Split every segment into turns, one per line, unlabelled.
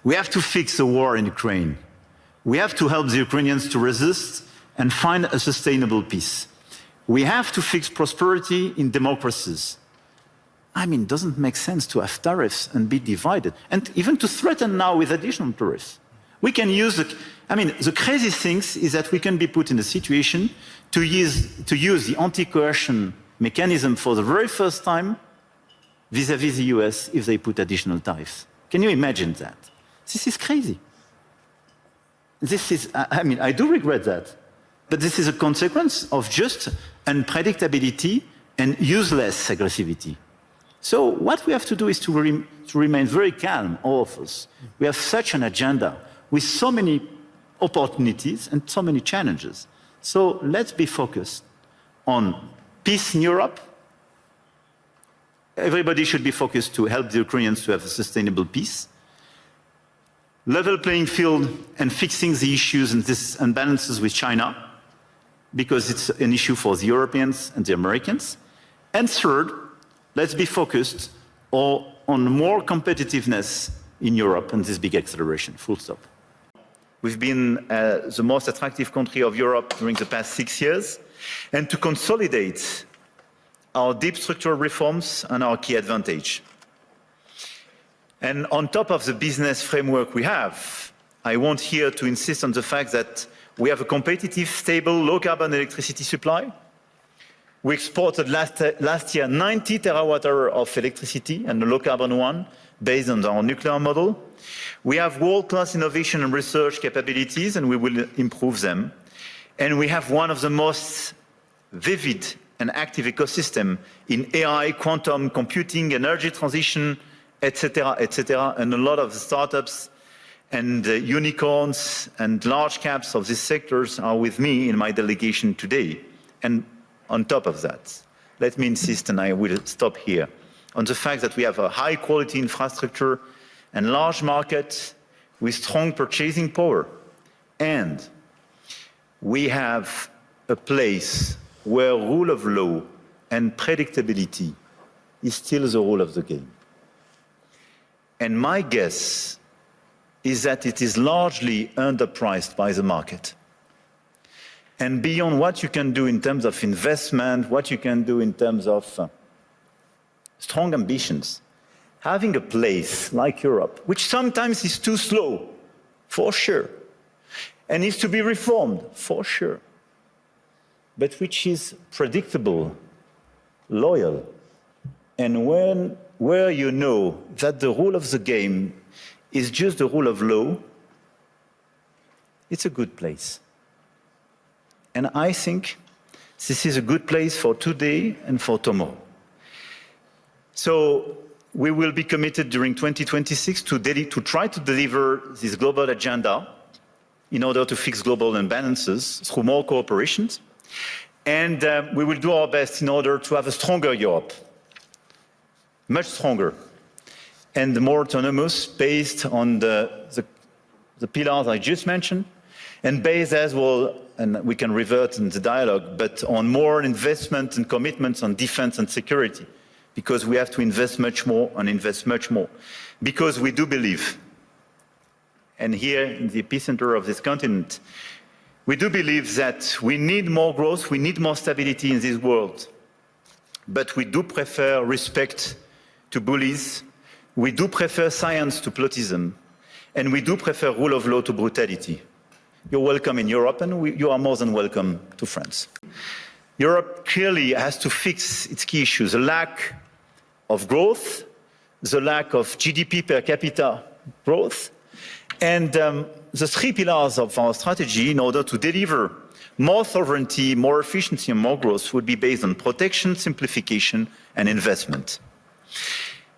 We have to fix the war in Ukraine. We have to help the Ukrainians to resist and find a sustainable peace. We have to fix prosperity in democracies. I mean, it doesn't make sense to have tariffs and be divided, and even to threaten now with additional tariffs. We can use the crazy thing is that we can be put in a situation to use the anti-coercion mechanism for the very first time vis-à-vis the US if they put additional tariffs. Can you imagine that? This is crazy. This is, I do regret that. But this is a consequence of just unpredictability and useless aggressivity. So what we have to do is to remain very calm, all of us. We have such an agenda with so many opportunities and so many challenges. So let's be focused on peace in Europe. Everybody should be focused to help the Ukrainians to have a sustainable peace. Level playing field and fixing the issues and these imbalances with China, because it's an issue for the Europeans and the Americans. And third, let's be focused on more competitiveness in Europe and this big acceleration, full stop. We've been the most attractive country of Europe during the past 6 years, and to consolidate our deep structural reforms and our key advantage. And on top of the business framework we have, I want here to insist on the fact that we have a competitive, stable, low-carbon electricity supply. We exported last year 90 terawatt-hours of electricity, and a low-carbon one, based on our nuclear model. We have world-class innovation and research capabilities, and we will improve them. And we have one of the most vivid and active ecosystem in AI, quantum computing, energy transition, etc., and a lot of startups and unicorns and large caps of these sectors are with me in my delegation today. And on top of that, let me insist, and I will stop here, on the fact that we have a high-quality infrastructure and large market with strong purchasing power. And we have a place where rule of law and predictability is still the rule of the game. And my guess is that it is largely underpriced by the market. And beyond what you can do in terms of investment, what you can do in terms of strong ambitions, having a place like Europe, which sometimes is too slow, for sure, and needs to be reformed, for sure, but which is predictable, loyal, and where you know that the rule of the game is just the rule of law, it's a good place. And I think this is a good place for today and for tomorrow. So we will be committed during 2026 to try to deliver this global agenda in order to fix global imbalances through more cooperation. And we will do our best in order to have a stronger Europe, much stronger, and more autonomous, based on the pillars I just mentioned, and based as well, and we can revert in the dialogue, but on more investment and commitments on defense and security, because we have to invest much more and invest much more. Because we do believe, and here in the epicenter of this continent, we do believe that we need more growth, we need more stability in this world, but we do prefer respect to bullies, we do prefer science to plotism, and we do prefer rule of law to brutality. You're welcome in Europe, and you are more than welcome to France. Europe clearly has to fix its key issues: the lack of growth, the lack of GDP per capita growth, and the three pillars of our strategy in order to deliver more sovereignty, more efficiency, and more growth would be based on protection, simplification, and investment.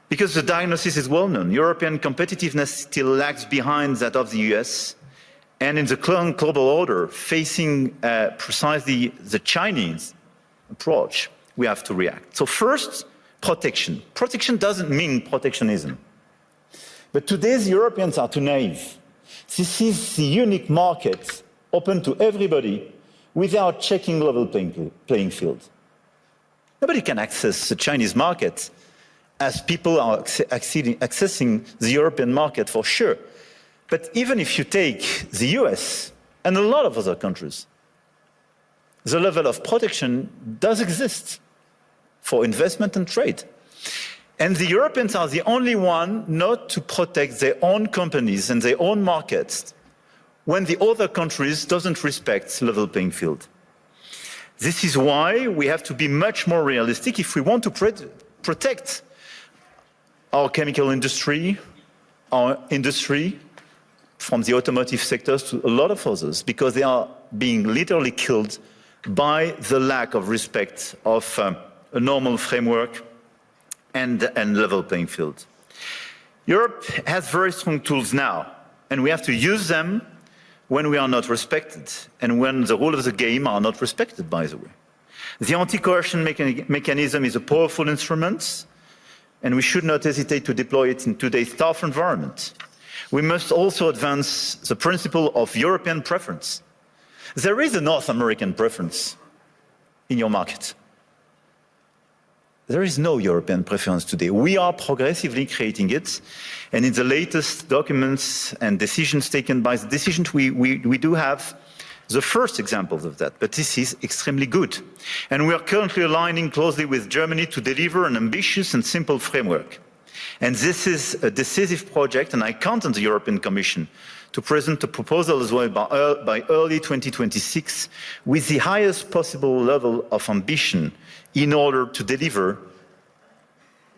Because the diagnosis is well known, European competitiveness still lags behind that of the US, and in the current global order, facing precisely the Chinese approach, we have to react. So first, protection. Protection doesn't mean protectionism. But today's Europeans are too naive. This is the unique market open to everybody without checking level playing field. Nobody can access the Chinese market as people are accessing the European market, for sure. But even if you take the US and a lot of other countries, the level of protection does exist for investment and trade. And the Europeans are the only one not to protect their own companies and their own markets when the other countries doesn't respect level playing field. This is why we have to be much more realistic if we want to protect our chemical industry, our industry, from the automotive sectors to a lot of others, because they are being literally killed by the lack of respect of a normal framework and level playing field. Europe has very strong tools now, and we have to use them when we are not respected and when the rules of the game are not respected, by the way. The anti-coercion mechanism is a powerful instrument, and we should not hesitate to deploy it in today's tough environment. We must also advance the principle of European preference. There is a North American preference in your market. There is no European preference today. We are progressively creating it, and in the latest documents and decisions taken by the decisions, we do have the first examples of that, but this is extremely good. And we are currently aligning closely with Germany to deliver an ambitious and simple framework. And this is a decisive project, and I count on the European Commission to present a proposal as well by early 2026 with the highest possible level of ambition in order to deliver,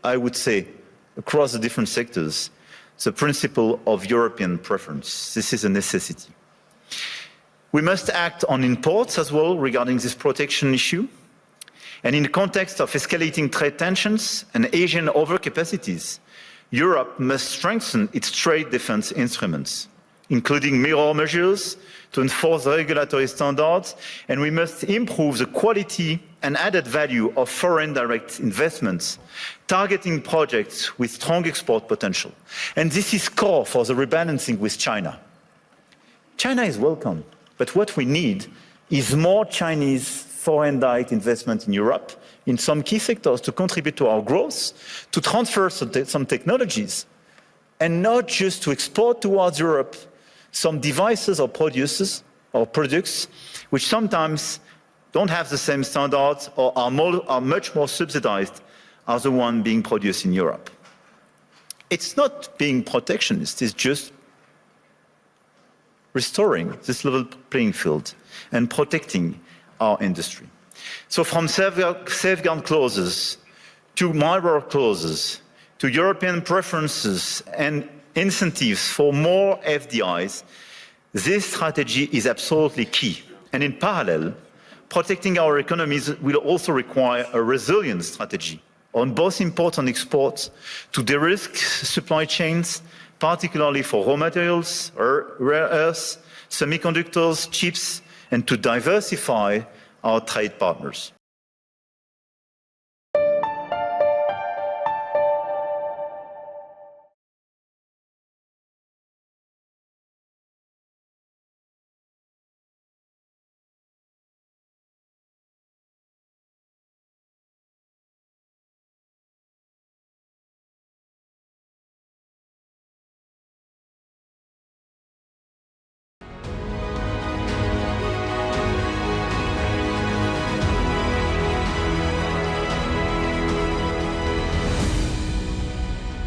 I would say, across the different sectors, the principle of European preference. This is a necessity. We must act on imports as well regarding this protection issue. And in the context of escalating trade tensions and Asian overcapacities, Europe must strengthen its trade defense instruments, including mirror measures to enforce regulatory standards, and we must improve the quality and added value of foreign direct investments, targeting projects with strong export potential. And this is core for the rebalancing with China. China is welcome, but what we need is more Chinese foreign direct investment in Europe, in some key sectors to contribute to our growth, to transfer some technologies, and not just to export towards Europe some devices or products which sometimes don't have the same standards or are much more subsidized as the one being produced in Europe. It's not being protectionist, it's just restoring this level playing field and protecting our industry. So from safeguard clauses to mirror clauses to European preferences and incentives for more FDIs, this strategy is absolutely key. And in parallel, protecting our economies will also require a resilient strategy on both imports and exports to de-risk supply chains, particularly for raw materials, rare earths, semiconductors, chips, and to diversify our trade partners.